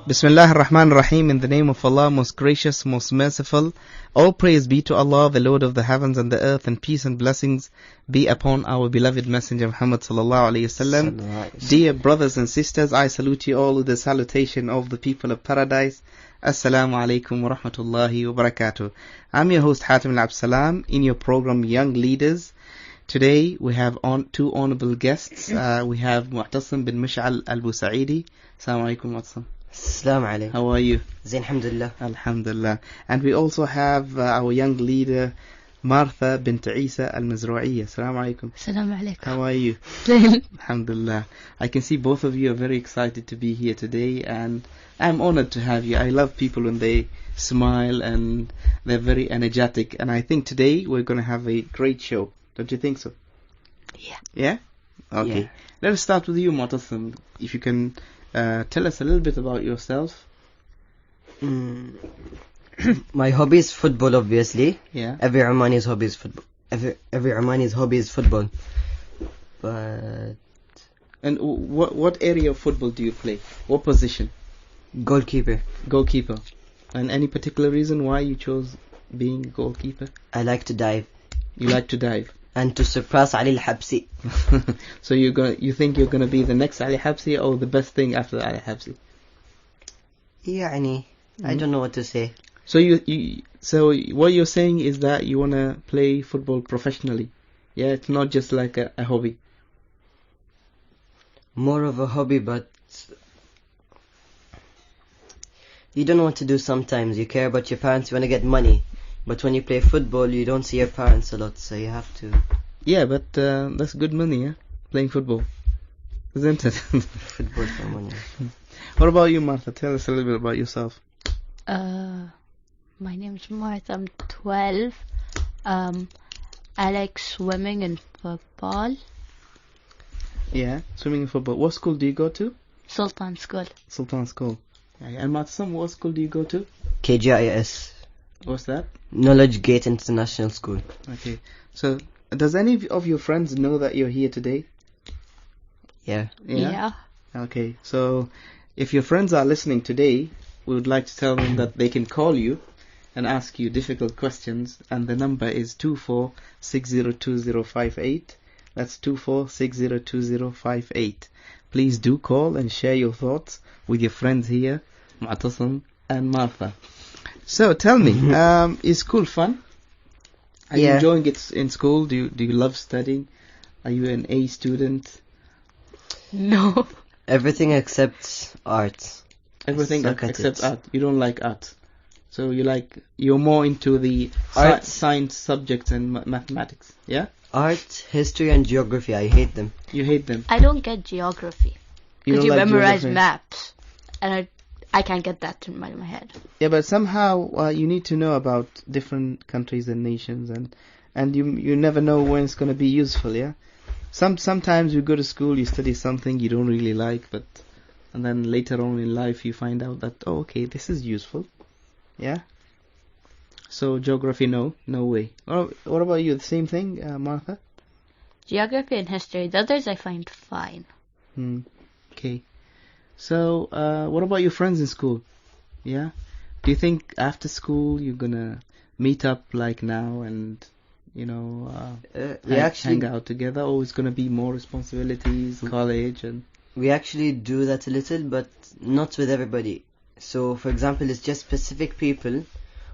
Bismillah ar-Rahman ar-Rahim, in the name of Allah, most gracious, most merciful. All praise be to Allah, the Lord of the heavens and the earth, and peace and blessings be upon our beloved Messenger Muhammad sallallahu alayhi wasallam. Dear brothers and sisters, I salute you all with the salutation of the people of paradise. Assalamu alaikum wa rahmatullahi wa barakatuh. I'm your host Hatim al-Absalam in your program Young Leaders. Today we have two honorable guests. We have Mu'tasim bin Mish'al al-Busaidi. Assalamu alaikum Mu'tasim. Assalamu alaikum. How are you? Zain, alhamdulillah. Alhamdulillah. And we also have our young leader, Martha bint Isa al-Mazru'iyya. Assalamu alaikum. Assalamu alaikum. How are you? Alhamdulillah. I can see both of you are very excited to be here today, and I'm honored to have you. I love people when they smile and they're very energetic, and I think today we're going to have a great show. Don't you think so? Yeah. Yeah? Okay. Yeah. Let us start with you, Mu'tasim. If you can tell us a little bit about yourself. My hobby is football, obviously. Yeah. Every Omani's hobby is football. Every Omani's hobby is football. But And what area of football do you play? What position? goalkeeper. Goalkeeper. And any particular reason why you chose being goalkeeper? I like to dive You like to dive. and to surpass Ali al-Habsi. So you think you're gonna be the next Ali Habsi or the best thing after Ali Habsi? يعني, I don't know what to say. So so what you're saying is that you wanna play football professionally. Yeah, it's not just like a hobby. More of a hobby, but you don't know what to do sometimes. You care about your parents, you want to get money. But when you play football, you don't see your parents a lot, so you have to. Yeah, but that's good money, yeah? Playing football. Isn't it? Football for money. What about you, Martha? Tell us a little bit about yourself. My name's Martha. I'm 12. I like swimming and football. Yeah, swimming and football. What school do you go to? Sultan School. Sultan School. Yeah, and Mu'tasim, what school do you go to? KGIS. What's that? Knowledge Gate International School. Okay. So, does any of your friends know that you're here today? Yeah. Yeah. Okay. So, if your friends are listening today, we would like to tell them that they can call you and ask you difficult questions, and the number is 24602058. That's 24602058. Please do call and share your thoughts with your friends here, Mu'tasim and Martha. So tell me, is school fun? Are you enjoying it in school? Do you love studying? Are you an A student? No. Everything except art. Everything Suck at except it. art. You don't like art. So you're more into the Art. science subjects and mathematics. Yeah? Art, history, and geography. I hate them. You hate them. I don't get geography. Because don't you like memorize geography. maps. And I can't get that in my head. Yeah, but somehow you need to know about different countries and nations, and you never know when it's going to be useful. Yeah. Sometimes you go to school, you study something you don't really like, and then later on in life you find out that, oh, okay, this is useful. Yeah. So geography, no way. Oh, what about you? The same thing, Martha? Geography and history. The others I find fine. Okay. So what about your friends in school? Yeah. Do you think after school you're gonna meet up like now and hang out together, or it's gonna be more responsibilities, college and? We actually do that a little, but not with everybody. So, for example, it's just specific people.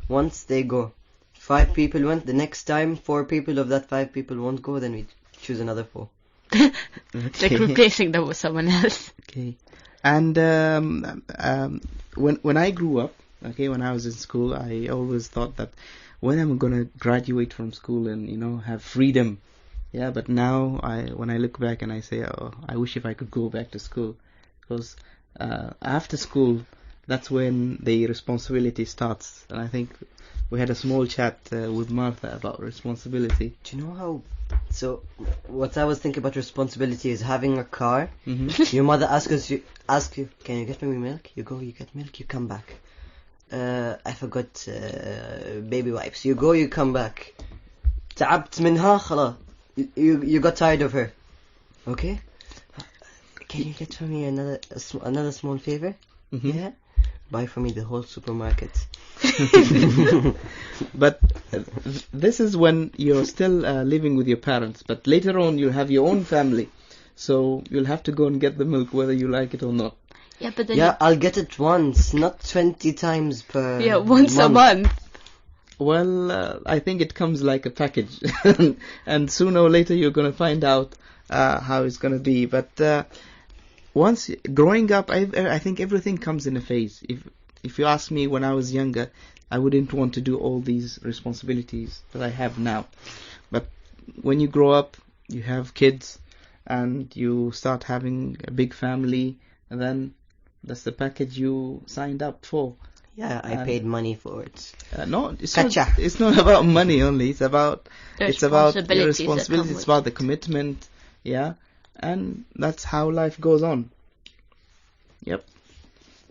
Once they go, 5 people went. The next time, 4 people of that 5 people won't go. Then we choose another 4. It's like replacing them with someone else. Okay. And when I grew up, when I was in school, I always thought that when I'm gonna graduate from school and have freedom. Yeah, but now when I look back and I say, oh, I wish if I could go back to school, because after school, that's when the responsibility starts. And I think we had a small chat with Martha about responsibility. Do you know how? So, what I was thinking about responsibility is having a car. Mm-hmm. Your mother asks you, can you get me milk? You go, you get milk, you come back. I forgot baby wipes. You go, you come back. تعبت منها خلاص. You got tired of her. Okay? Can you get for me another small favor? Mm-hmm. Yeah? buy for me the whole supermarket. But this is when you're still living with your parents. But later on, you'll have your own family. So you'll have to go and get the milk whether you like it or not. Yeah, but then Yeah, I'll get it once, not 20 times per once a month. Well, I think it comes like a package. And sooner or later, you're going to find out how it's going to be. But once growing up, I think everything comes in a phase. If you ask me when I was younger, I wouldn't want to do all these responsibilities that I have now. But when you grow up, you have kids, and you start having a big family, and then that's the package you signed up for. Yeah, I paid money for it. No, it's Gotcha. not about money only. It's about your Responsibilities responsibility. It's about the commitment. Yeah, and that's how life goes on. Yep.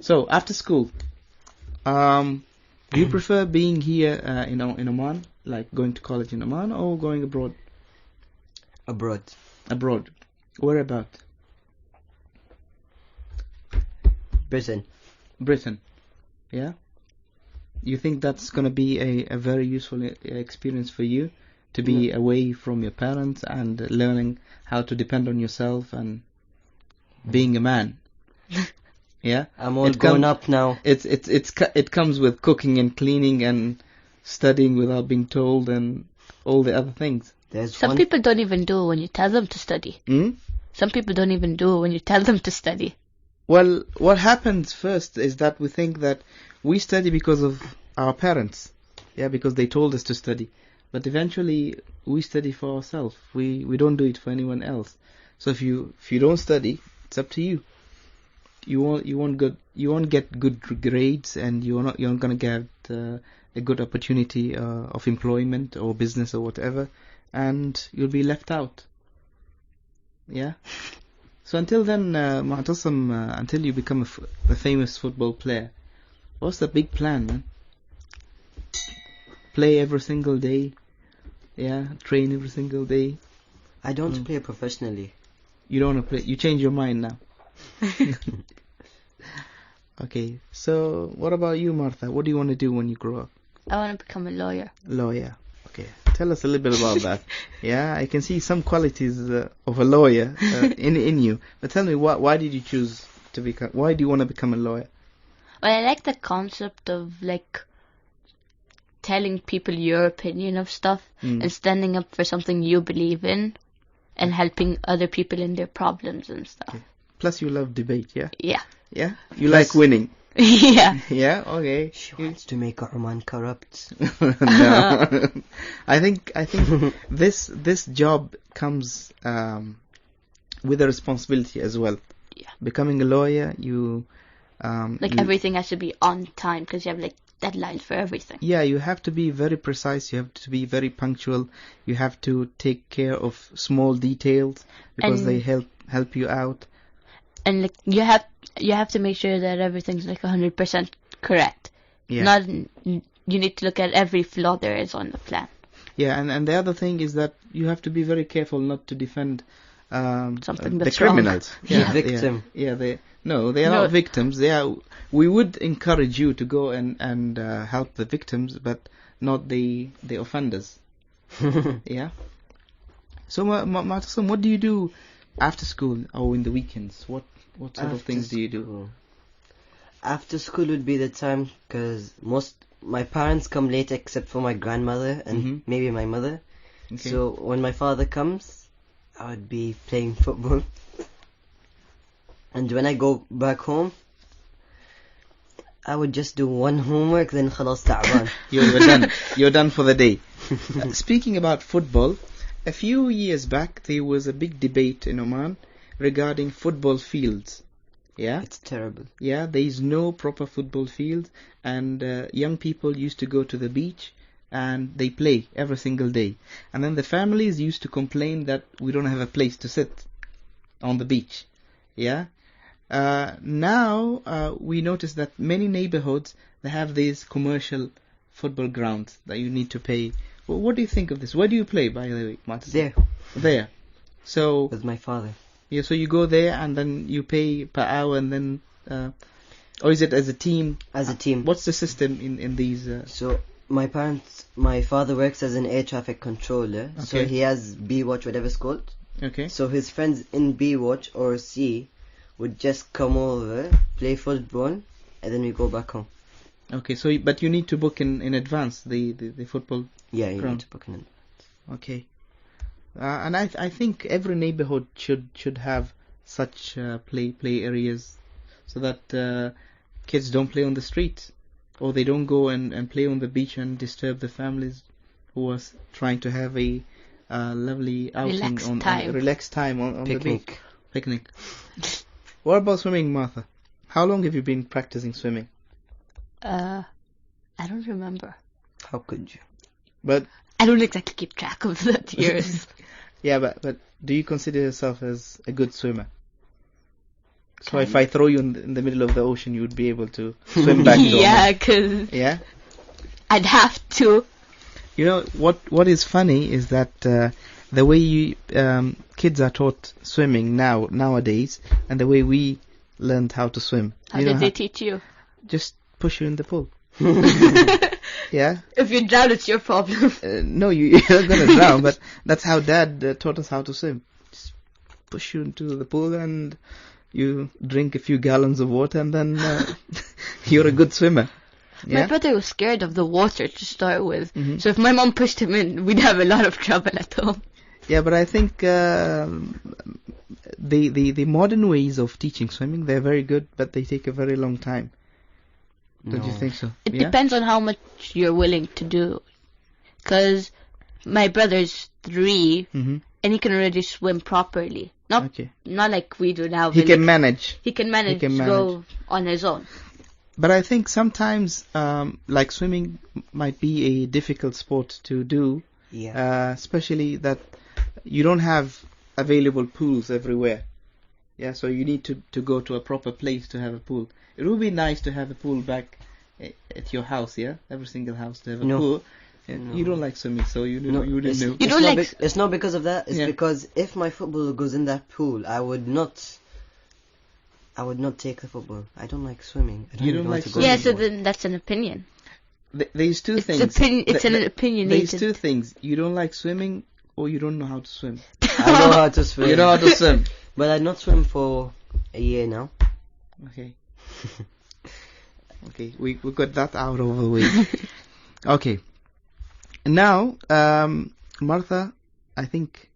So after school, do you prefer being here in Oman, like going to college in Oman, or going abroad? Abroad. Abroad. Where about? Britain. Yeah? You think that's going to be a very useful experience for you? To be away from your parents and learning how to depend on yourself and being a man? Yeah? I'm all grown up now. It comes with cooking and cleaning and studying without being told and all the other things. Some people don't even do it when you tell them to study. Some people don't even do it when you tell them to study. Well, what happens first is that we think that we study because of our parents. Yeah, because they told us to study. But eventually, we study for ourselves. We don't do it for anyone else. So if you don't study, it's up to you. You won't get good grades, and you're not gonna get a good opportunity of employment or business or whatever, and you'll be left out. Yeah. So until then, Mu'tasim, until you become a famous football player, what's the big plan, man? Play every single day, yeah. Train every single day. I don't play professionally. You don't want to play. You change your mind now. Okay. So what about you, Martha? What do you want to do when you grow up? I want to become a lawyer. Lawyer. Okay. Tell us a little bit about that. Yeah, I can see some qualities of a lawyer in you. But tell me, why did you choose to become? Why do you want to become a lawyer? Well, I like the concept of like telling people your opinion of stuff and standing up for something you believe in and helping other people in their problems and stuff. Okay. Plus, you love debate, yeah? Yeah. Yeah? You like winning? Yeah. Yeah? Okay. She wants to make Oman corrupt. No. I think this job comes with a responsibility as well. Yeah. Becoming a lawyer, you everything has to be on time because you have like deadlines for everything. Yeah, you have to be very precise. You have to be very punctual. You have to take care of small details because they help you out. And like you have to make sure that everything's like 100% correct. Yeah. You need to look at every flaw there is on the plan. Yeah, and the other thing is that you have to be very careful not to defend something the that's criminals. Wrong. Yeah, victim. Yeah, they are not victims. We would encourage you to go and help the victims, but not the offenders. Yeah. So, Mu'tasim, what do you do after school or in the weekends? What sort of things do you do? After school would be the time because my parents come late except for my grandmother and maybe my mother. Okay. So when my father comes, I would be playing football. And when I go back home, I would just do one homework, then khalas ta'ban. You're done. You're done for the day. Speaking about football, a few years back there was a big debate in Oman regarding football fields. Yeah? It's terrible. Yeah, there is no proper football field, and young people used to go to the beach and they play every single day. And then the families used to complain that we don't have a place to sit on the beach. Yeah? Now we notice that many neighborhoods, they have these commercial football grounds that you need to pay. Well, what do you think of this? Where do you play, by the way, Martin? There. So with my father. Yeah, so you go there and then you pay per hour, and then Or is it as a team? As a team. What's the system in these? So my father works as an air traffic controller. So Okay. he has B watch, whatever it's called. Okay. So his friends in B watch or C would just come over, play football, and then we go back home. Okay. So, but you need to book in advance the football. Yeah, you Ground. need to book in. Okay. And I think every neighborhood should have such play areas, so that kids don't play on the street, or they don't go and play on the beach and disturb the families who are trying to have a lovely outing relaxed time on the beach. Picnic. What about swimming, Martha? How long have you been practicing swimming? I don't remember. How could you? But I don't exactly keep track of the years. yeah, but do you consider yourself as a good swimmer? So if I throw you in the middle of the ocean, you would be able to swim back. Yeah, because yeah, I'd have to. You know what is funny is that the way kids are taught swimming nowadays, and the way we learned how to swim. How did they teach you? Just push you in the pool. Yeah. If you drown, it's your problem. No, you're not gonna drown, but that's how Dad taught us how to swim. Just push you into the pool and you drink a few gallons of water, and then you're a good swimmer. Yeah? My brother was scared of the water to start with, Mm-hmm. so if my mom pushed him in, we'd have a lot of trouble at home. Yeah, but I think the modern ways of teaching swimming, they're very good, but they take a very long time. Don't you think so? It depends on how much you're willing to do. Because my brother's 3, Mm-hmm. and he can already swim properly. Not like we do now. He can manage. He can manage to go on his own. But I think sometimes, like swimming might be a difficult sport to do. Yeah. Especially that you don't have available pools everywhere. Yeah, so you need to go to a proper place to have a pool. It would be nice to have a pool back at your house, yeah? Every single house to have a pool. Yeah, No. You don't like swimming, so you wouldn't know. You don't like... It's not because of that. It's because if my football goes in that pool, I would not take the football. I don't like swimming. You don't like swimming? Yeah, so then that's an opinion. There's two things. It's an opinionated... There's two things. You don't like swimming, or you don't know how to swim. I know how to swim. You know how to swim. But I not swim for a year now. Okay. Okay, we got that out of the way. Okay. Now, Martha, I think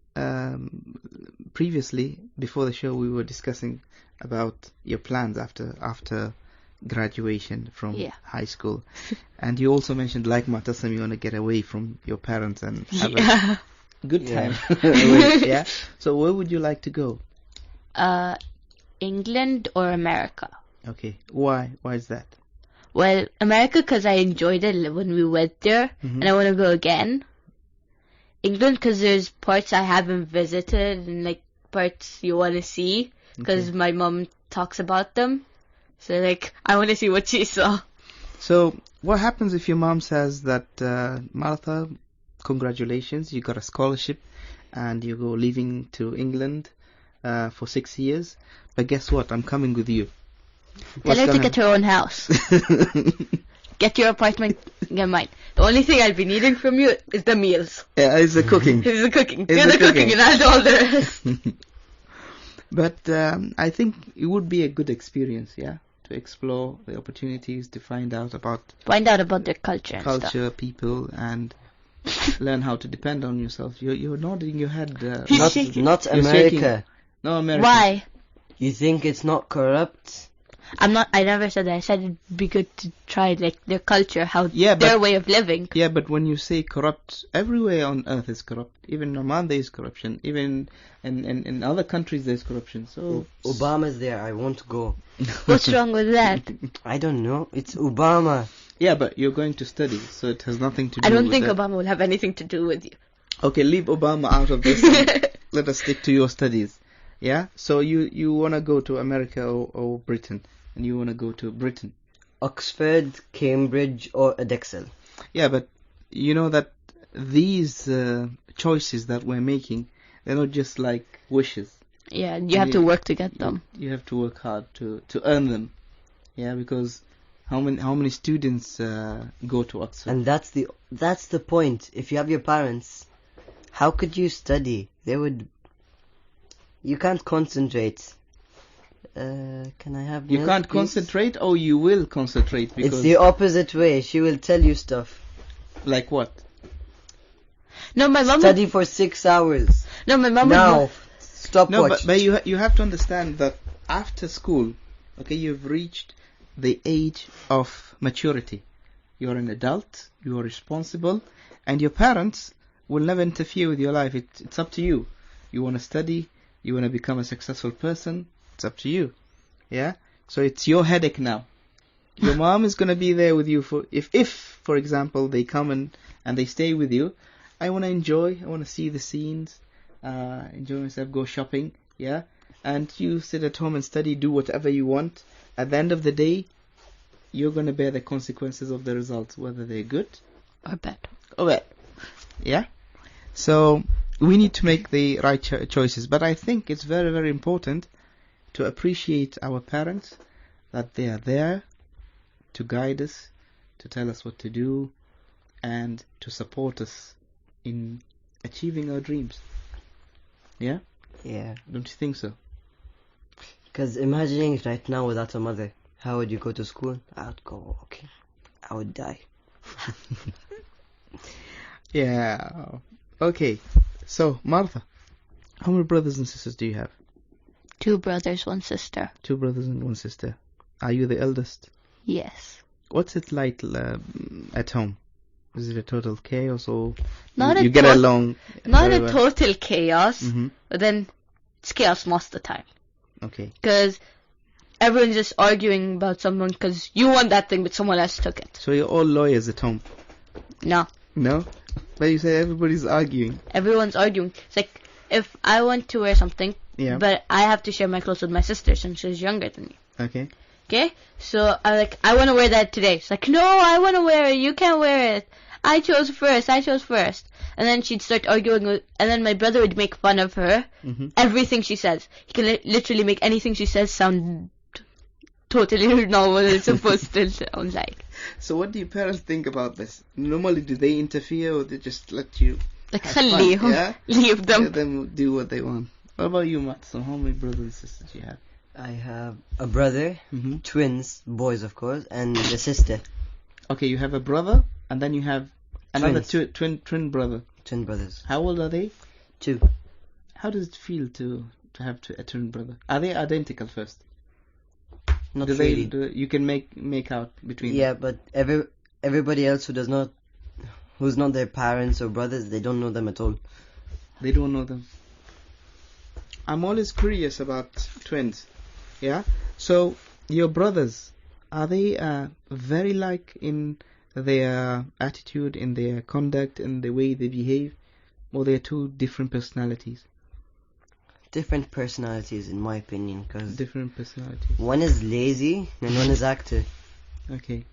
previously, before the show, we were discussing about your plans after graduation from high school. And you also mentioned, like Matasam, you want to get away from your parents and have a good time. Yeah. So where would you like to go? England or America. Okay. Why? Why is that? Well, America because I enjoyed it when we went there, and I want to go again. England because there's parts I haven't visited and like parts you want to see because my mom talks about them. So like I want to see what she saw. So what happens if your mom says that, Martha, congratulations, you got a scholarship and you go leaving to England for 6 years, but guess what? I'm coming with you. Tell her to get her own house. Get your apartment, get mine. The only thing I'll be needing from you is the meals. Yeah, it's the cooking. It's the cooking. You're the cooking and I'll do all the rest. But I think it would be a good experience, yeah, to explore the opportunities, to find out about their culture and stuff. people, and learn how to depend on yourself. You're nodding your head. Not America. No, America. Why? You think it's not corrupt? I never said that. I said it'd be good to try like their culture, their way of living. Yeah, but when you say corrupt, everywhere on earth is corrupt. Even in Oman there is corruption. Even in other countries there's corruption. So Obama's there. I won't go. What's wrong with that? I don't know. It's Obama. Yeah, but you're going to study, so it has nothing to do with I don't think Obama will have anything to do with you. Okay, leave Obama out of this. And let us stick to your studies. Yeah? So you want to go to America or Britain, and you want to go to Britain. Oxford, Cambridge, or Edexcel. Yeah, but you know that these choices that we're making, they're not just like wishes. Yeah, you have to work to get them. You have to work hard to earn them. Yeah, because how many students go to Oxford? And that's the point. If you have your parents, how could you study? You can't concentrate. Can I have You milk, can't please? concentrate, or you will concentrate because It's the opposite way. She will tell you stuff. like what? No, my mom. Study for 6 hours. No, my mom. Now, stop No, watch. but you have to understand that after school, okay, you've reached the age of maturity. You're an adult, you are responsible, and your parents will never interfere with your life. It's up to you. You want to study, you want to become a successful person, it's up to you. Yeah? So it's your headache now. Your mom is going to be there with you for, if for example, they come and they stay with you. I want to enjoy, I want to see the scenes, enjoy myself, go shopping, yeah? And you sit at home and study, do whatever you want. At the end of the day, you're going to bear the consequences of the results, whether they're good Or bad. or bad. Yeah? So, we need to make the right choices. But I think it's very, very important to appreciate our parents, that they are there to guide us, to tell us what to do, and to support us in achieving our dreams. Yeah? Yeah. Don't you think so? Because imagining right now without a mother, how would you go to school? I would go, okay. I would die. Yeah. Okay. So, Martha, how many brothers and sisters do you have? 2 brothers, 1 sister. 2 brothers and 1 sister. Are you the eldest? Yes. What's it like at home? Is it a total chaos, or Not you a get tot- along? Not very a well? total chaos, Mhm. but then it's chaos most of the time. Okay. Because everyone's just arguing about someone because you want that thing, but someone else took it. So you're all lawyers at home? No, No? But you say everybody's arguing. everyone's arguing. It's like, if I want to wear something, Yeah. but I have to share my clothes with my sister since she's younger than me. Okay. Okay? So I'm like, I want to wear that today. She's like, no, I want to wear it. You can't wear it. I chose first. And then she'd start arguing and then my brother would make fun of her. Mhm. Everything she says. He can literally make anything she says sound totally not what it's supposed to sound like. So what do your parents think about this? Normally, do they interfere, or they just let you Like, have fun? خليهم. Yeah? Leave them. Let them do what they want. What about you, Matt? So how many brothers and sisters do you have? I have a brother, Mm-hmm. twins, boys of course, and a sister, Okay, you have a brother, and then you have another Twins. twin brother. twin brothers. How old are they? 2. How does it feel to have a twin brother? Are they identical first? Not Do really. you can make out between Yeah, them? but everybody else who's not their parents or brothers, they don't know them at all. They don't know them. I'm always curious about twins. Yeah? So, your brothers, are they very like in their attitude, in their conduct, in the way they behave? Or they're 2 different personalities? Different personalities, in my opinion, because Different personalities. one is lazy and one is active. Okay.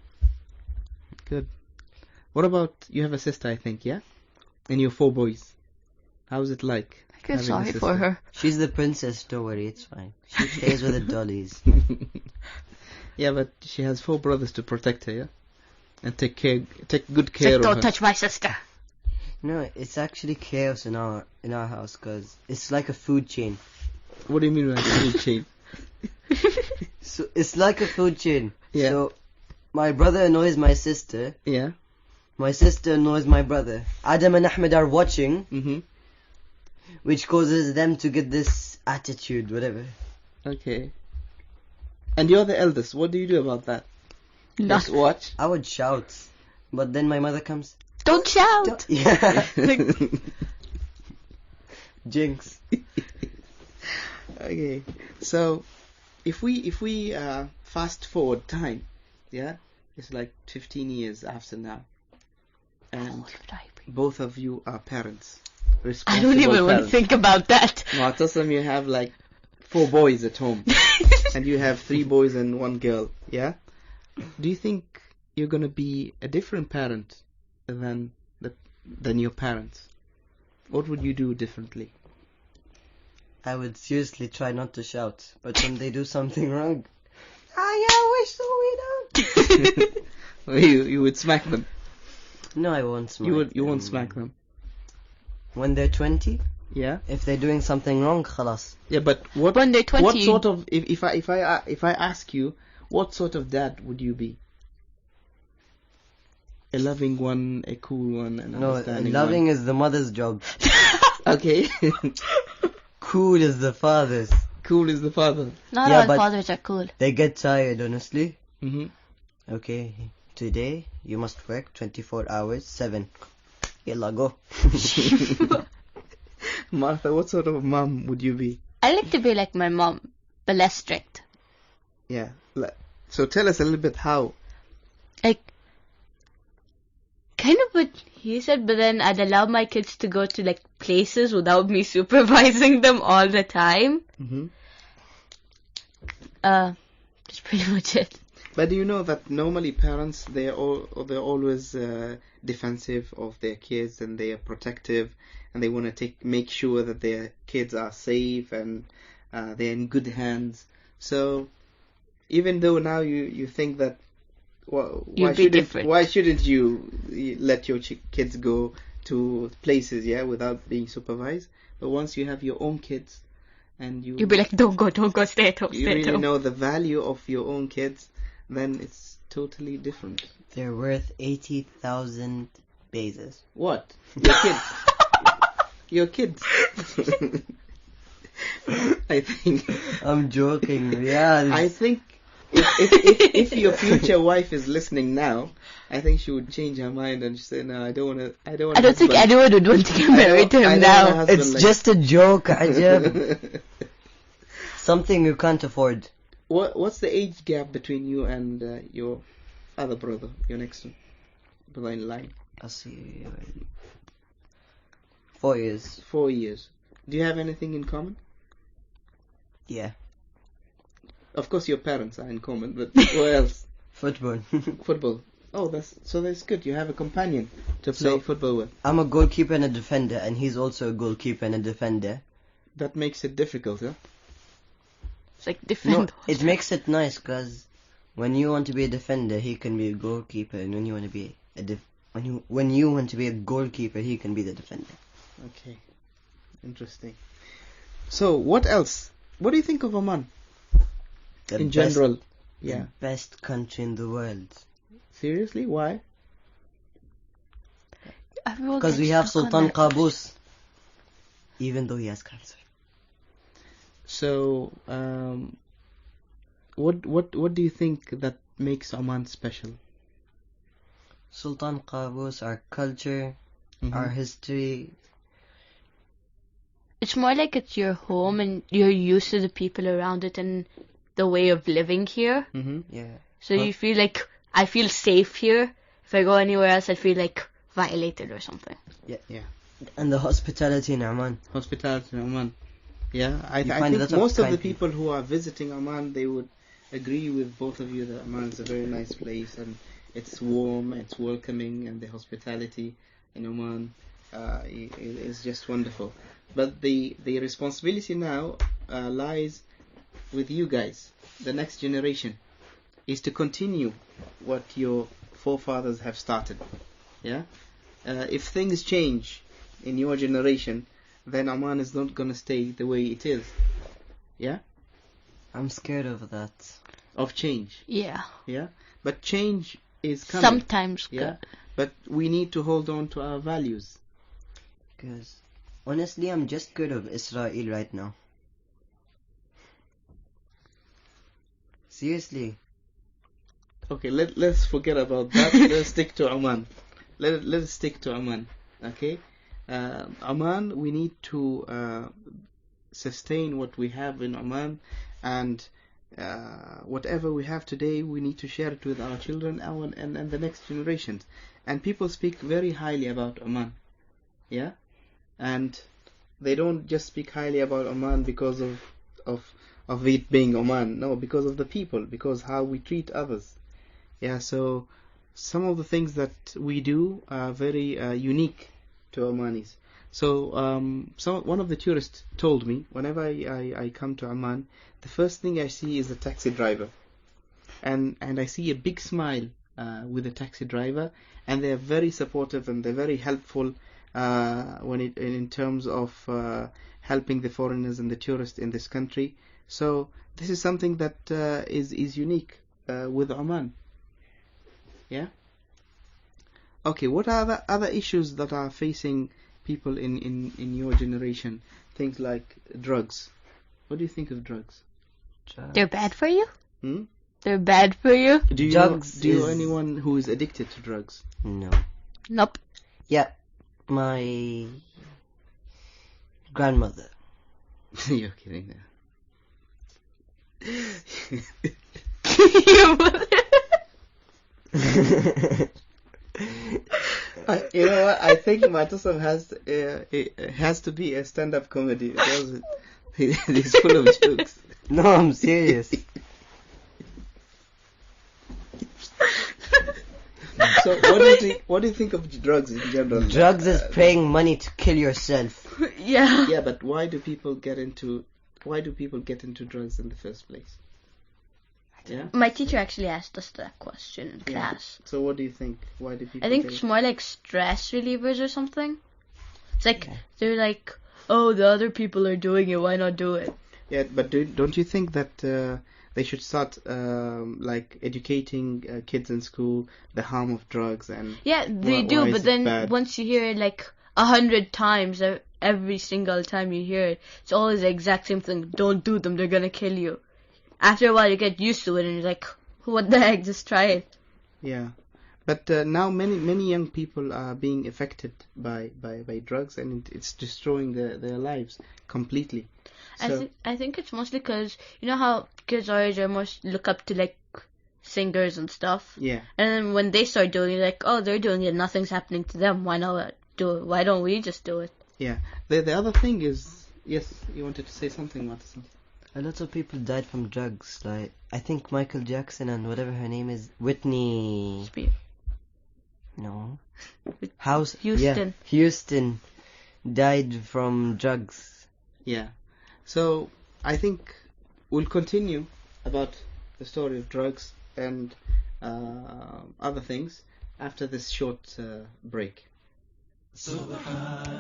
Good. What about, you have a sister, I think, yeah? And you're 4 boys. How's it like? I feel having a sorry for sister? her. She's the princess, don't worry, it's fine. She plays with the dollies. Yeah, but she has 4 brothers to protect her, yeah? And take good It's care like, of don't her. touch my sister. No, it's actually chaos in our house, because it's like a food chain. What do you mean by food chain? So it's like a food chain. Yeah. So my brother annoys my sister. Yeah? My sister annoys my brother. Adam and Ahmed are watching, Mm-hmm. which causes them to get this attitude, whatever. Okay. And you're the eldest. What do you do about that? Just Nothing. watch? I would shout, but then my mother comes. Don't shout. "Don't-" Yeah. Jinx. Okay. So, if we fast forward time, yeah? It's like 15 years after now. And both of you are parents. I Responsible don't even want to parents. think about that. Mu'tasim, you have like 4 boys at home. And you have 3 boys and 1 girl, yeah? Do you think you're gonna be a different parent than your parents? What would you do differently? I would seriously try not to shout, but when they do something wrong, I wish so we don't. You would smack them. No, I won't smack You won't smack them. When they're 20, Yeah. if they're doing something wrong, khalas. Yeah, but what? When they're 20, What sort of? If I ask you, what sort of dad would you be? A loving one, a cool one, an No, understanding loving one. is the mother's job. Okay. Cool is the father's. Cool is the father. not Yeah, all but- fathers are cool. They get tired, honestly. Mm-hmm. Okay, today you must work 24 hours, 7. Yalla, go. Martha, what sort of mom would you be? I like to be like my mom, but less strict. Yeah. So tell us a little bit how. Like, kind of what he said, but then I'd allow my kids to go to like places without me supervising them all the time. Mm-hmm. That's pretty much it. But do you know that normally parents they're always defensive of their kids and they are protective and they want to make sure that their kids are safe and they're in good hands. So even though now you think that why shouldn't you let your kids go to places without being supervised? But once you have your own kids and You'll be like, don't go, stay at home, you stay at really home. know the value of your own kids, then it's totally different. They're worth 80,000 bases. What? Your kids? Your kids? I think. I'm joking. Yeah. I think if your future wife is listening now, I think she would change her mind and say, "No, I don't want to. I don't think anyone would want to get married to him now. It's just a joke, Ajab. Something you can't afford. What's the age gap between you and your other brother, your next brother in line? I'll see. 4 years. 4 years. Do you have anything in common? Yeah. Of course, your parents are in common, but what else? Football. Football. Oh, that's good. You have a companion to play So- football with. I'm a goalkeeper and a defender, and he's also a goalkeeper and a defender. That makes it difficult, huh? It's like No, different. it makes it nice because when you want to be a defender, he can be a goalkeeper, and when you want to be when you want to be a goalkeeper, he can be the defender. Okay. Interesting. So, what else? What do you think of Oman The in best- general? the Yeah. best country in the world. Seriously? Why? Because we have Sultan Qaboos, even though he has cancer. So, what do you think that makes Oman special? Sultan Qaboos, our culture, Mhm. our history. It's more like it's your home and you're used to the people around it and the way of living here. Mhm. Yeah. So you feel like, I feel safe here. If I go anywhere else, I feel like violated or something. And the hospitality in Oman. Hospitality in Oman. Yeah, I You find a think lot of most of the kind people who are visiting Oman, they would agree with both of you that Oman is a very nice place and it's warm, it's welcoming, and the hospitality in Oman is just wonderful. But the responsibility now lies with you guys, the next generation, is to continue what your forefathers have started. Yeah, if things change in your generation, then Oman is not going to stay the way it is. Yeah, I'm scared of that. of change. Yeah. Yeah, but change is coming. Sometimes Yeah, good. but we need to hold on to our values. Because honestly, I'm just scared of Israel right now. Seriously. Okay, let's forget about that. Let's stick to Oman. Let's stick to Oman. Okay, Oman, we need to sustain what we have in Oman, and whatever we have today, we need to share it with our children and the next generations. And people speak very highly about Oman. Yeah, and they don't just speak highly about Oman because of it being Oman. No, because of the people, because how we treat others. Yeah, so some of the things that we do are very unique to Omanis. So one of the tourists told me, whenever I come to Oman, the first thing I see is a taxi driver. and I see a big smile with the taxi driver, and they're very supportive and they're very helpful in terms of helping the foreigners and the tourists in this country. So this is something that is unique with Oman. Yeah. Okay. What are the other issues that are facing people in your generation? Things like drugs. What do you think of drugs? They're bad for you? Hmm? They're bad for you? Do you know anyone who is addicted to drugs? No. Nope. Yeah, my grandmother. You're kidding now. Your mother. You know what? I think Matusam has to be a stand-up comedy because he's full of jokes. No, I'm serious. So what do you think of drugs in general? Drugs is paying money to kill yourself. Yeah. Yeah, but why do people get into drugs in the first place? Yeah. My teacher actually asked us that question in Yeah. class. So what do you think? Why do people? I think get it's more like stress relievers or something. It's like they're like, oh, the other people are doing it, why not do it? Yeah, but don't you think that they should start like educating kids in school the harm of drugs and Yeah, they why do, is but it then bad? once you hear it like 100 times, every single time you hear it, it's always the exact same thing. Don't do them, they're gonna kill you. After a while, you get used to it, and you're like, what the heck, just try it. Yeah, but now many young people are being affected by drugs, and it's destroying their lives completely. So, I think it's mostly because, you know how kids our age almost look up to like singers and stuff? yeah, And then when they start doing it, like, oh, they're doing it, nothing's happening to them, why not do it? Why don't we just do it? yeah. The other thing is, yes, you wanted to say something, Watson. A lot of people died from drugs. Like, I think Michael Jackson and whatever her name is, Whitney. No. Houston. Houston died from drugs. Yeah. So I think we'll continue about the story of drugs and other things after this short break.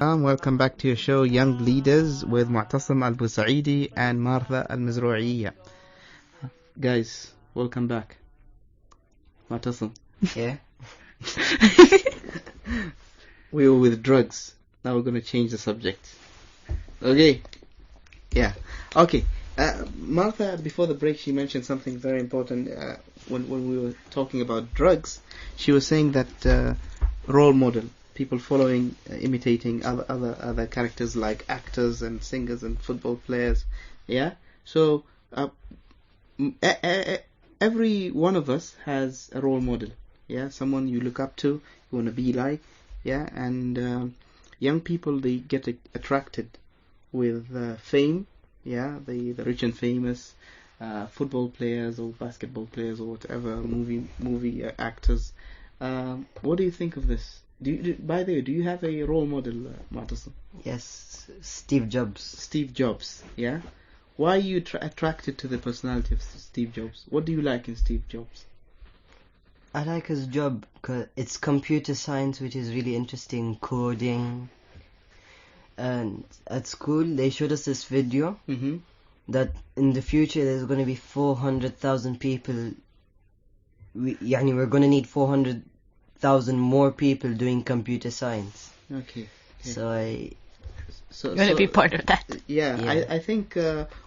Welcome back to your show, Young Leaders, with Mu'tasim Al-Busaidi and Martha Al-Mizru'iyya. Guys, welcome back. Mu'tasim. Yeah. We were with drugs. Now we're going to change the subject. Okay. Yeah. Okay. Martha, before the break, she mentioned something very important. When we were talking about drugs, she was saying that role model. People following, imitating other characters like actors and singers and football players. Yeah. So every one of us has a role model. Yeah. Someone you look up to, you want to be like. Yeah. And young people, they get attracted with fame. Yeah. The rich and famous football players or basketball players or whatever, movie actors. What do you think of this? By the way, do you have a role model, Martin? Yes, Steve Jobs. Steve Jobs, yeah? Why are you attracted to the personality of Steve Jobs? What do you like in Steve Jobs? I like his job because it's computer science, which is really interesting, coding. And at school, they showed us this video that in the future there's going to be 400,000 people. We're going to need 400,000 more people doing computer science. Okay. So You're going to be part of that. Yeah. I think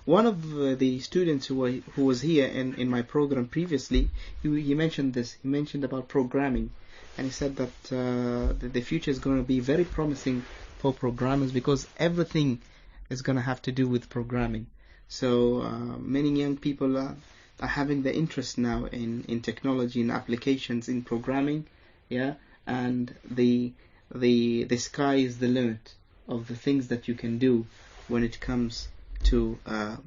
one of the students who was here in my program previously, he mentioned this. He mentioned about programming, and he said that the future is going to be very promising for programmers because everything is going to have to do with programming. So many young people are having the interest now in technology, in applications, in programming. Yeah, and the sky is the limit of the things that you can do when it comes to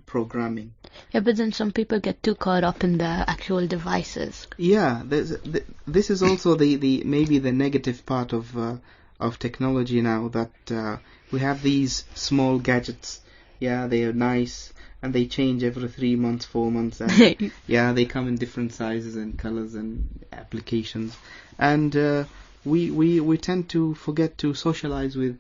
programming. Yeah, but then some people get too caught up in the actual devices. Yeah, this is also the maybe the negative part of technology now, that we have these small gadgets. Yeah, they are nice, and they change every 3 months, 4 months, and yeah, they come in different sizes and colors and applications, and we tend to forget to socialize with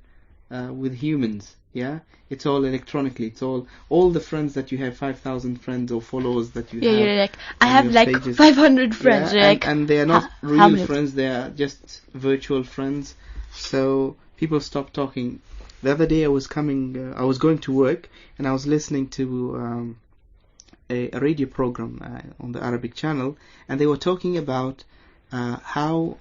humans. Yeah, it's all electronically. It's all the friends that you have, 5,000 friends or followers that you Yeah, have. you're like, I on have your like pages. 500 friends. Yeah, You're like, and they are not how real many? friends. They are just virtual friends. So people stop talking. The other day I was going to work, and I was listening to a radio program on the Arabic channel, and they were talking about how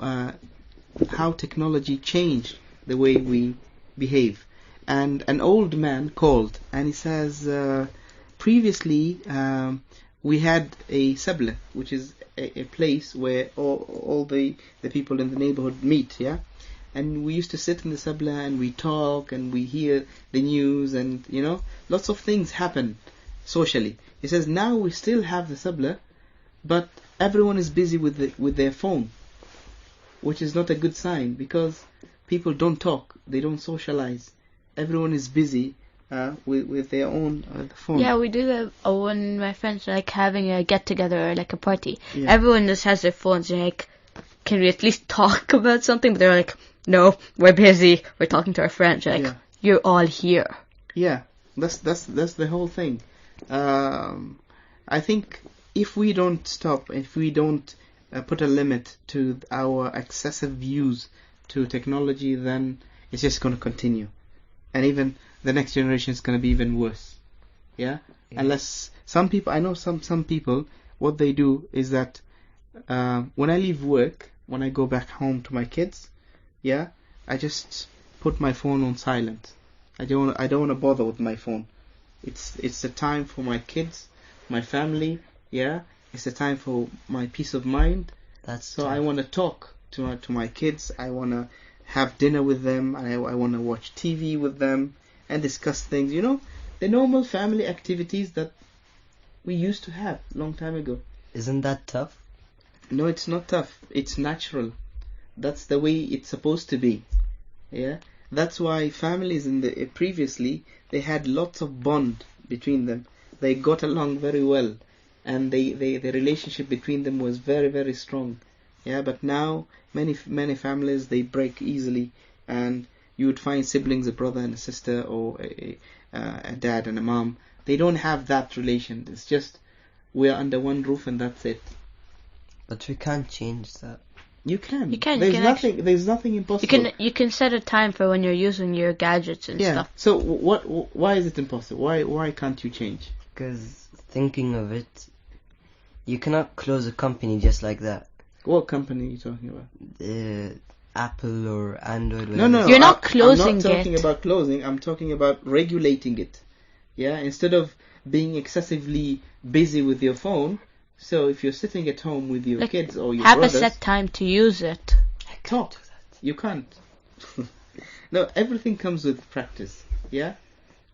technology changed the way we behave. And an old man called, and he says, previously we had a sabla, which is a place where all the people in the neighborhood meet, yeah? And we used to sit in the sabla and we talk and we hear the news, and lots of things happen socially. He says now we still have the sabla, but everyone is busy with their phone, which is not a good sign, because people don't talk, they don't socialize. Everyone is busy with their own phone. Yeah, we do that when my friends are like having a get together or like a party. Yeah. Everyone just has their phones. You're like, can we at least talk about something? But they're like, no, we're busy. We're talking to our friends. You're like, Yeah. you're all here. Yeah, that's the whole thing. I think if we don't stop, if we don't put a limit to our excessive use to technology, then it's just going to continue. And even the next generation is going to be even worse. Yeah? Unless I know some people, what they do is that when I leave work, when I go back home to my kids, yeah, I just put my phone on silent. I don't want to bother with my phone. It's the time for my kids, my family, yeah. It's the time for my peace of mind. So I want to talk to my kids. I want to have dinner with them. I want to watch TV with them and discuss things. The normal family activities that we used to have long time ago. Isn't that tough? No, it's not tough. It's natural. That's the way it's supposed to be. Yeah. That's why families previously, they had lots of bond between them. They got along very well, and the relationship between them was very, very strong. Yeah, but now many families, they break easily, and you would find siblings, a brother and a sister, or a dad and a mom. They don't have that relation. It's just we are under one roof and that's it. But we can't change that. You can. You can. There's nothing impossible. You can set a time for when you're using your gadgets and stuff. So why is it impossible? Why can't you change? Because thinking of it, you cannot close a company just like that. What company are you talking about? Apple or Android. No. You're not closing I'm not talking it. about closing. I'm talking about regulating it. Yeah, instead of being excessively busy with your phone. So if you're sitting at home with your kids or your brothers, have a set time to use it. Talk. You can't. No, everything comes with practice. Yeah,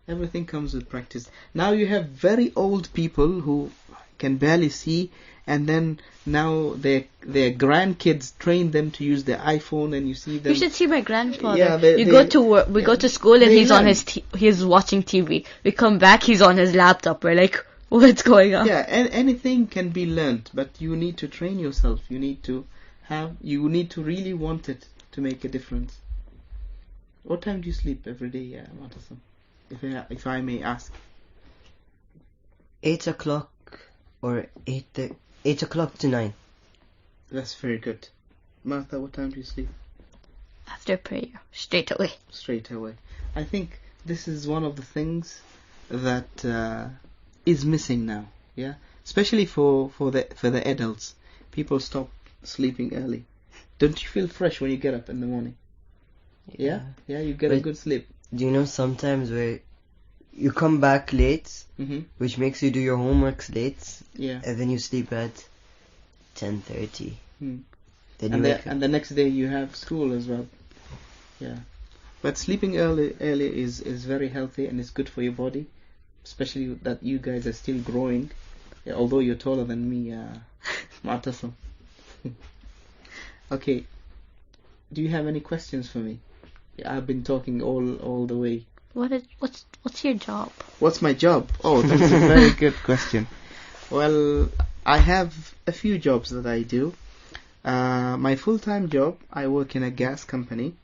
everything comes with practice. Now you have very old people who can barely see, and then now their grandkids train them to use their iPhone, and you see them. You should see my grandfather. Yeah, go to work. We go to school, and he's learn. on he's watching TV. We come back, he's on his laptop. We're like, what's going on? Yeah, and anything can be learnt, but you need to train yourself. You need to really want it to make a difference. What time do you sleep every day, Matasam? If I may ask. 8 o'clock or 8 o'clock to 9. That's very good. Martha, what time do you sleep? After prayer, straight away. Straight away. I think this is one of the things that is missing now. Yeah, especially for the adults. People stop sleeping early. Don't you feel fresh when you get up in the morning? Yeah, you get a good sleep. Do you know sometimes where you come back late, which makes you do your homeworks late, and then you sleep at 10:30. And the next day you have school as well. Yeah, but sleeping early is very healthy and it's good for your body, especially that you guys are still growing. Yeah, although you're taller than me, Mu'tasim. Okay, do you have any questions for me? I've been talking all the way. What's your job? What's my job? Oh, that's a very good question. Well, I have a few jobs that I do. My full-time job, I work in a gas company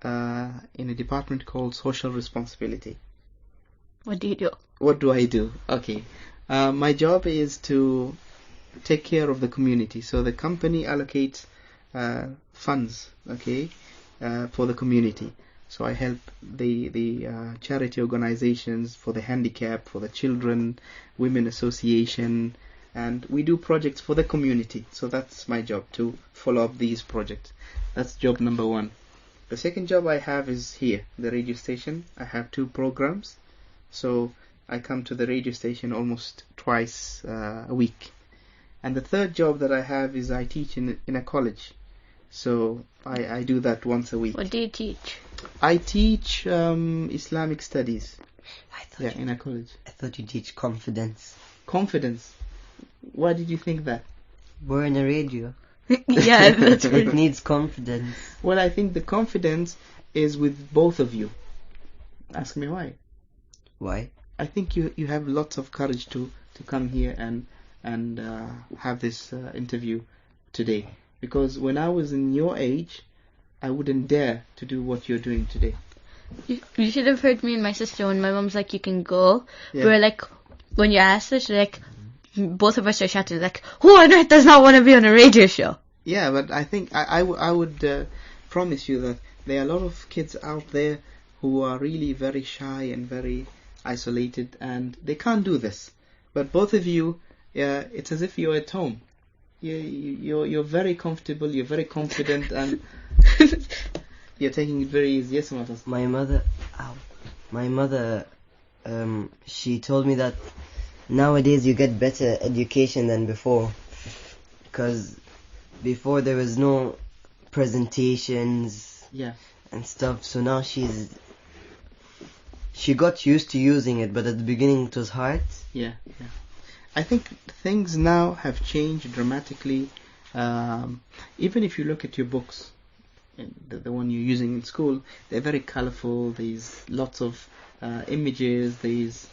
in a department called Social Responsibility. What do you do? What do I do? Okay. My job is to take care of the community. So the company allocates funds, okay, for the community. So I help the charity organizations for the handicapped, for the children, women association, and we do projects for the community. So that's my job, to follow up these projects. That's job number one. The second job I have is here, the radio station. I have 2 programs. So I come to the radio station almost twice a week. And the third job that I have is I teach in a college. So I do that once a week. What do you teach? I teach Islamic studies. In a college. I thought you teach confidence. Confidence? Why did you think that? We're in a radio. Yeah, that's It good. needs confidence. Well, I think the confidence is with both of you. Ask me why. Why? I think you have lots of courage to come here and have this interview today. Because when I was in your age, I wouldn't dare to do what you're doing today. You should have heard me and my sister when my mom's like, you can go. Yeah. We're like, when you asked us, like, both of us are shouting, like, who on earth does not want to be on a radio show? Yeah, but I think I would promise you that there are a lot of kids out there who are really very shy and very isolated, and they can't do this. But both of you, it's as if you're at home. You're very comfortable, you're very confident, and you're taking it very easy. Yes, Matas. My mother, she told me that nowadays you get better education than before. Because before there was no presentations and stuff, so now she got used to using it, but at the beginning it was hard. Yeah. I think things now have changed dramatically. Even if you look at your books, the one you're using in school, they're very colorful. There's lots of images. There's,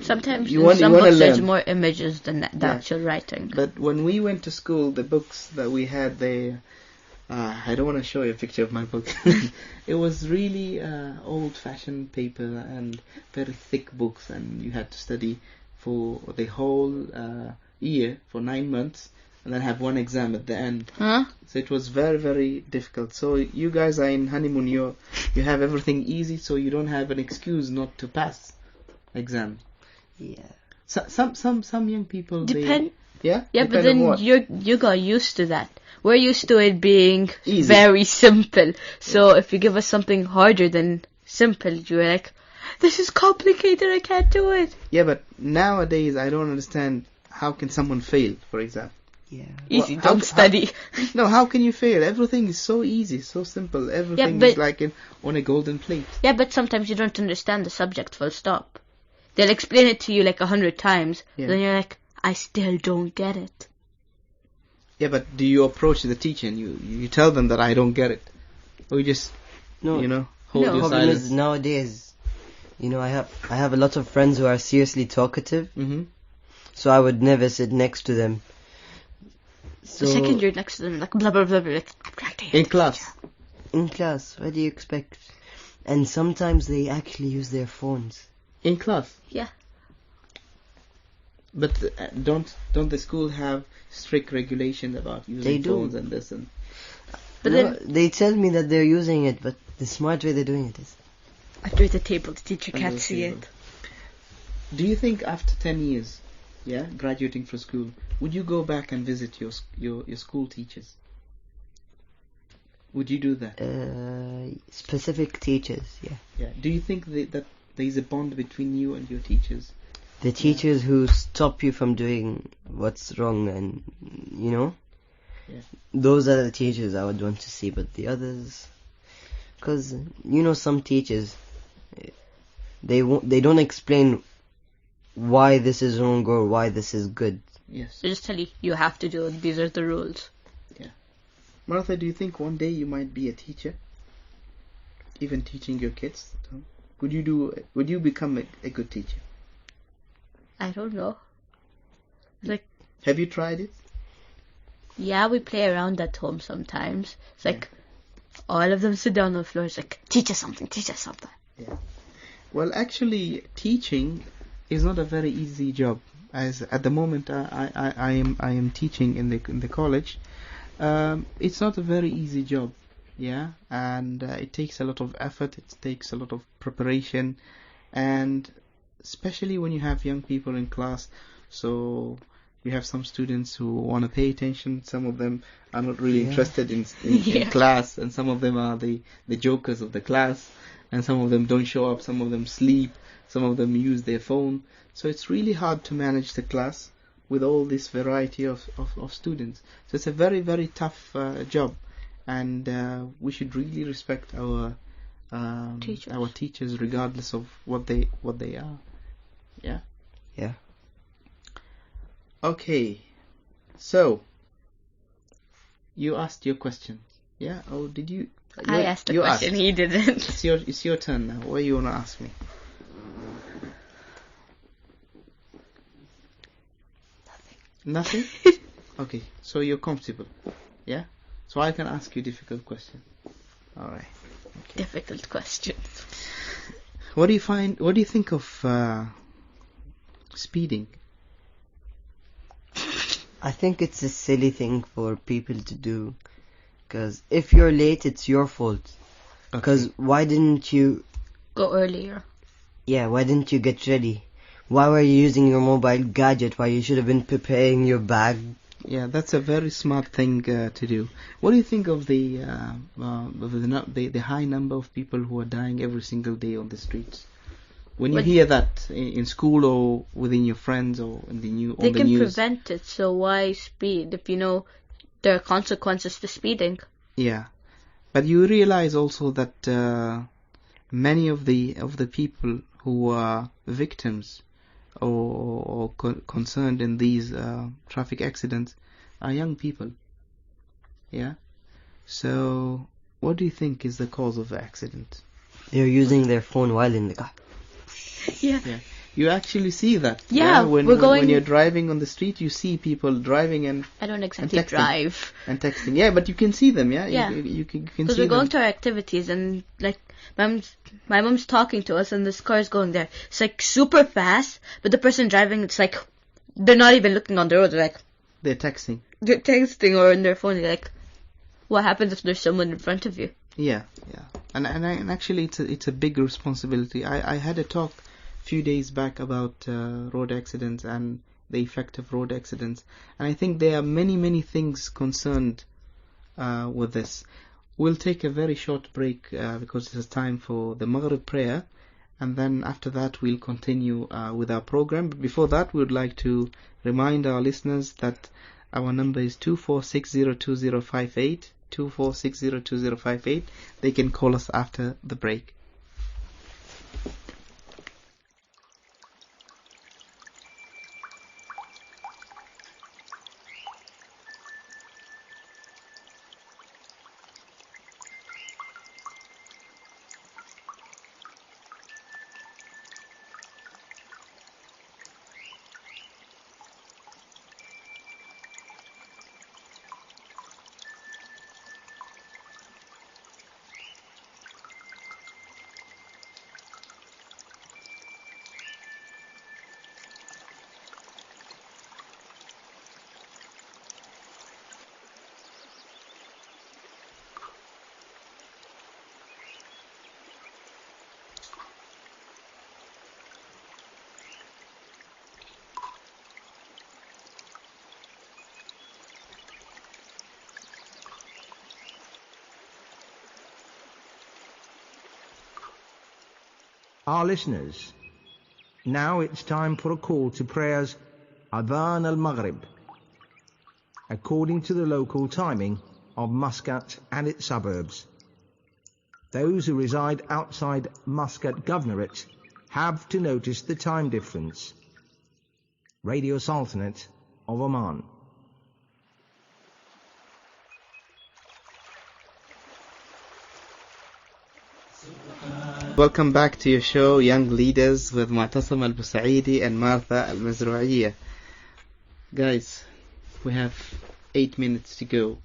Sometimes you in want some to books there's learn. more images than the actual writing. But when we went to school, the books that we had, I don't want to show you a picture of my book. It was really old-fashioned paper and very thick books, and you had to study for the whole year for 9 months, and then have one exam at the end. Huh? So it was very, very difficult. So you guys are in honeymoon. You have everything easy, so you don't have an excuse not to pass exam. Yeah. So, some young people Depend. Yeah, Yeah, but depend on then what? you got used to that. We're used to it being Easy. very simple. So if you give us something harder than simple, you're like, this is complicated, I can't do it. Yeah, but nowadays I don't understand how can someone fail, for example. Yeah. Easy, Well, don't study. No, how can you fail? Everything is so easy, so simple. Everything but- is like on a golden plate. Yeah, but sometimes you don't understand the subject full stop. They'll explain it to you like 100 times. Yeah. Then you're like, I still don't get it. Yeah, but do you approach the teacher and you tell them that I don't get it? Or you just, hold The your problem silence? is nowadays, I have a lot of friends who are seriously talkative, Mm-hmm. so I would never sit next to them. So The second you're next to them, like, blah, blah, blah, blah, like, I'm trying to hear In the class. teacher. in class, what do you expect? And sometimes they actually use their phones. In class. Yeah. But don't the school have strict regulations about using They do. phones and this and... But No, then, they tell me that they're using it, but the smart way they're doing it is. under the table, the teacher Under can't the see table. it. Do you think after 10 years, graduating from school, would you go back and visit your school teachers? Would you do that? Specific teachers, yeah. Yeah. Do you think that there is a bond between you and your teachers? The teachers who stop you from doing what's wrong, and Yeah. those are the teachers I would want to see. But the others, because some teachers, they don't explain why this is wrong or why this is good. Yes. They just tell you, you have to do it, these are the rules. Martha, do you think one day you might be a teacher? Even teaching your kids? Would you become a good teacher? I don't know. Like, have you tried it? Yeah, we play around at home sometimes. It's like all of them sit down on the floor. It's like, teach us something. Yeah. Well, actually, teaching is not a very easy job. As at the moment, I am teaching in the college. It's not a very easy job, yeah, and it takes a lot of effort. It takes a lot of preparation, and especially when you have young people in class. So you have some students who want to pay attention. Some of them are not really interested in class, and some of them are the jokers of the class, and some of them don't show up. Some of them sleep. Some of them use their phone. So it's really hard to manage the class with all this variety of students. So it's a very, very tough job, and we should really respect our teachers regardless of what they are. Yeah. Yeah. Okay. So you asked your question. Yeah. Oh, did you? I asked the question. He didn't. It's your turn now. What do you wanna ask me? Nothing? Okay, so you're comfortable, yeah? So I can ask you difficult questions. Alright. Okay. Difficult questions. What do you think of speeding? I think it's a silly thing for people to do. Because if you're late, it's your fault. Because why didn't you go earlier? Yeah, why didn't you get ready? Why were you using your mobile gadget while you should have been preparing your bag? Yeah, that's a very smart thing to do. What do you think of the high number of people who are dying every single day on the streets? When you hear that in school or within your friends or in the news? They can prevent it, so why speed if you know there are consequences to speeding? Yeah, but you realize also that many of the people who are victims or concerned in these traffic accidents are young people. Yeah. So, what do you think is the cause of the accident? They're using their phone while in the car. Yeah. You actually see that. Yeah. When you're driving on the street, you see people driving and I don't exactly drive. And texting. Yeah, but you can see them. Yeah. Yeah. You can see them. Because we're going to our activities and like my mom's talking to us and this car is going there. It's like super fast, but the person driving, it's like they're not even looking on the road. They're texting. They're texting or on their phone. They're like, what happens if there's someone in front of you? Yeah. And actually, it's a big responsibility. I had a talk a few days back about road accidents and the effect of road accidents, and I think there are many things concerned with this. We'll take a very short break because it's time for the Maghrib prayer, and then after that we'll continue with our program. But before that, we would like to remind our listeners that our number is 24602058, 24602058. They can call us after the break. Our listeners, now it's time for a call to prayers Adhan al-Maghrib, according to the local timing of Muscat and its suburbs. Those who reside outside Muscat Governorate have to notice the time difference. Radio Sultanate of Oman. Welcome back to your show, Young Leaders, with Mu'tasim Al-Busaidi and Martha Al-Mazru'iyya. Guys, we have 8 minutes to go.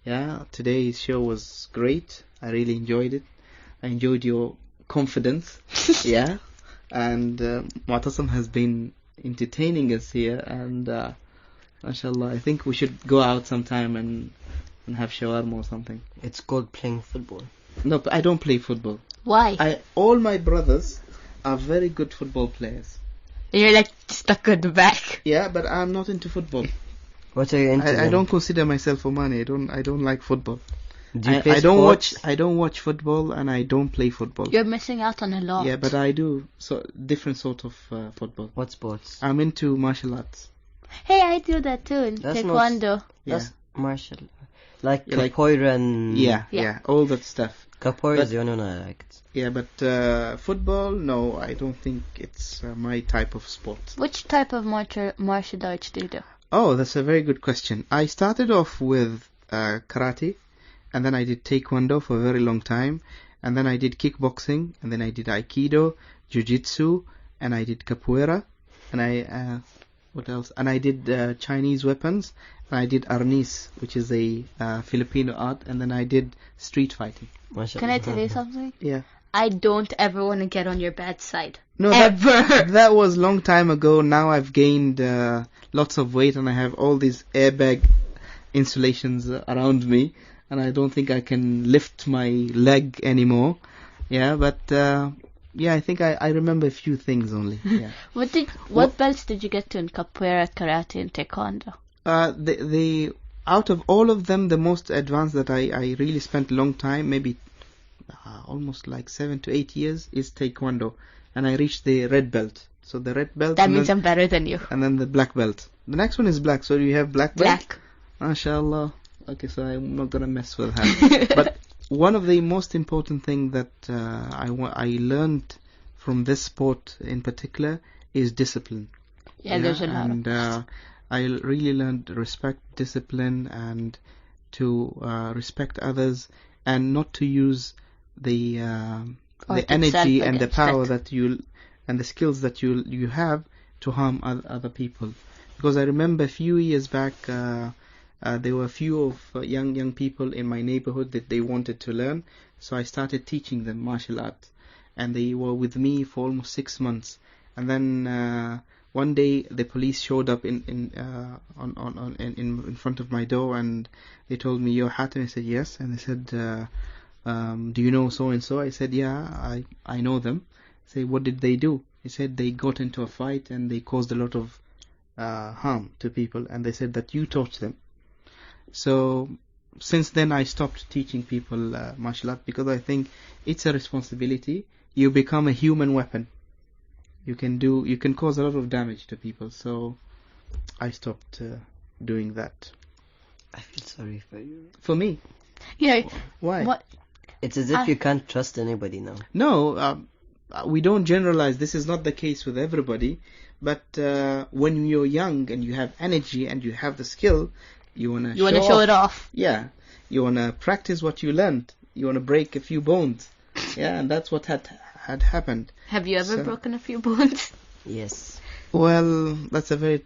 Yeah, today's show was great. I really enjoyed it. I enjoyed your confidence. Yeah, and Mu'tasim has been entertaining us here, and mashallah, I think we should go out sometime and have shawarma or something. It's called playing football. No, but I don't play football. Why? All my brothers are very good football players. You're like stuck at the back. Yeah, but I'm not into football. What are you into? I don't consider myself a money. I don't like football. Do you play I don't sports? I don't watch football, and I don't play football. You're missing out on a lot. Yeah, but I do different sort of football. What sports? I'm into martial arts. Hey, I do that too in That's Taekwondo. That's martial. Like Yeah, like- capoeira and... Yeah, all that stuff. Capoeira But- is the only one I liked. Yeah, but football, no, I don't think it's my type of sport. Which type of martial arts do you do? Oh, that's a very good question. I started off with karate, and then I did Taekwondo for a very long time, and then I did kickboxing, and then I did Aikido, Jiu-Jitsu, and I did capoeira, and I what else? And I did Chinese weapons, and I did arnis, which is a Filipino art, and then I did street fighting. Can I tell you something? Yeah. I don't ever want to get on your bad side. No, Ever. that was long time ago. Now I've gained lots of weight, and I have all these airbag insulations around me, and I don't think I can lift my leg anymore. Yeah, but yeah, I think I remember a few things only. Yeah. What belts did you get to in capoeira, karate, and taekwondo? The out of all of them, the most advanced that I really spent a long time, maybe almost like 7 to 8 years, is taekwondo, and I reached the red belt. So the red belt. That means I'm better than you. And then the black belt. The next one is black. So you have black belt? Black. MashaAllah. Okay, so I'm not gonna mess with that. But one of the most important thing that I learned from this sport in particular is discipline. Yeah, there's a lot and of I really learned to respect discipline and to respect others, and not to use the energy and the power that you and the skills that you have to harm other people. Because I remember a few years back, there were a few of young people in my neighborhood that they wanted to learn, so I started teaching them martial arts, and they were with me for almost 6 months. And then one day the police showed up in front of my door, and they told me, "You're Hatem?" I said, "Yes." And they said, "Do you know so and so?" I said, "Yeah, I know them." I said, "What did they do?" He said, "They got into a fight and they caused a lot of harm to people, and they said that you taught them." So since then I stopped teaching people martial art, because I think it's a responsibility. You become a human weapon. You can cause a lot of damage to people. So I stopped doing that. I feel sorry for you. For me? Yeah. Why? What? It's as if you can't trust anybody now. No, we don't generalize. This is not the case with everybody. But when you're young and you have energy and you have the skill, you want to show it off. Yeah. You want to practice what you learned. You want to break a few bones. Yeah, and that's what had happened. Have you ever broken a few bones? Yes. Well, that's a very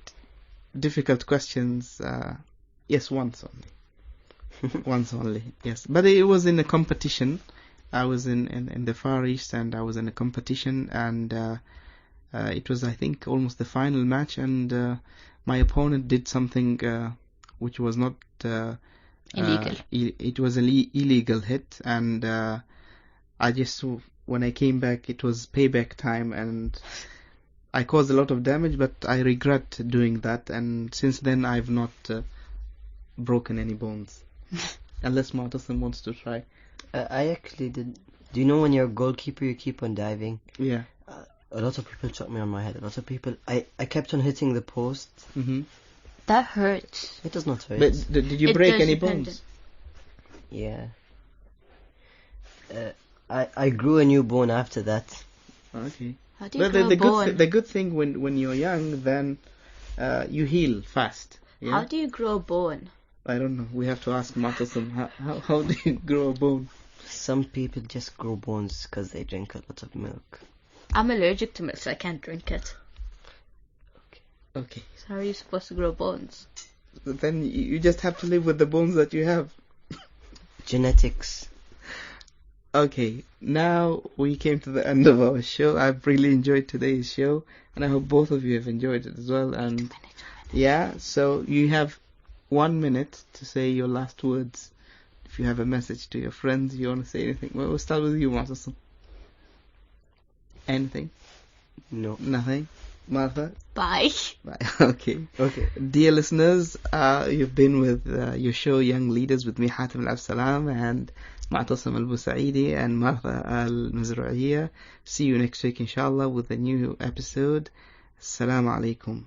difficult question. Yes, once only. Once only, yes. But it was in a competition. I was in the Far East, and I was in a competition, and it was, I think, almost the final match, and my opponent did something which was not illegal. It was an illegal hit, and I just, when I came back, it was payback time, and I caused a lot of damage, but I regret doing that, and since then I've not broken any bones. Unless Mu'tasim wants to try. I actually did. Do you know when you're a goalkeeper, you keep on diving? Yeah. A lot of people shot me on my head. A lot of people. I kept on hitting the post. Mm-hmm. That hurts. It does not hurt. But did you break does any depend. bones? Yeah. I grew a new bone after that. Okay. How do you Well, grow a bone? the good thing when you're young, then you heal fast. Yeah? How do you grow a bone? I don't know. We have to ask Mu'tasim how do you grow a bone? Some people just grow bones because they drink a lot of milk. I'm allergic to milk, so I can't drink it. Okay. So how are you supposed to grow bones? Then you just have to live with the bones that you have. Genetics. Okay, now we came to the end of our show. I've really enjoyed today's show, and I hope both of you have enjoyed it as well. And yeah, so you have 1 minute to say your last words. If you have a message to your friends, you want to say anything. Well, we'll start with you, Martha. Anything? No. Nothing? Martha? Bye. Bye. Okay. Dear listeners, you've been with your show Young Leaders with me, Hatim Al-Absalam, and Ma'tasim Al-Busaidi and Martha Al-Mazru'iyya. See you next week, inshallah, with a new episode. Assalamu alaikum.